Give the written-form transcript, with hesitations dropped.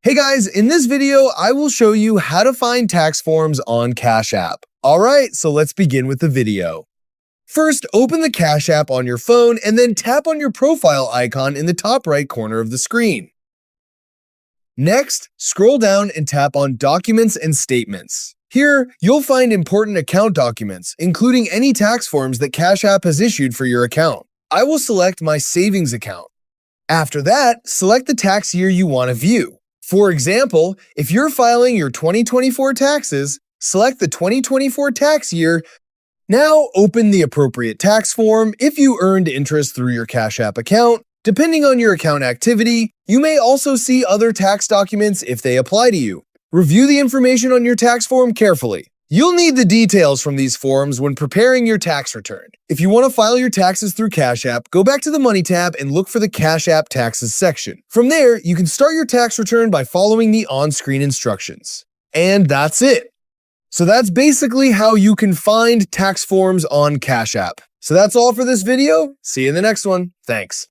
Hey guys, in this video, I will show you how to find tax forms on Cash App. Alright, so let's begin with the video. First, open the Cash App on your phone and then tap on your profile icon in the top right corner of the screen. Next, scroll down and tap on Documents and Statements. Here, you'll find important account documents, including any tax forms that Cash App has issued for your account. I will select my savings account. After that, select the tax year you want to view. For example, if you're filing your 2024 taxes, select the 2024 tax year. Now open the appropriate tax form if you earned interest through your Cash App account. Depending on your account activity, you may also see other tax documents if they apply to you. Review the information on your tax form carefully. You'll need the details from these forms when preparing your tax return. If you want to file your taxes through Cash App, go back to the Money tab and look for the Cash App Taxes section. From there, you can start your tax return by following the on-screen instructions. And that's it. So that's basically how you can find tax forms on Cash App. So that's all for this video. See you in the next one. Thanks.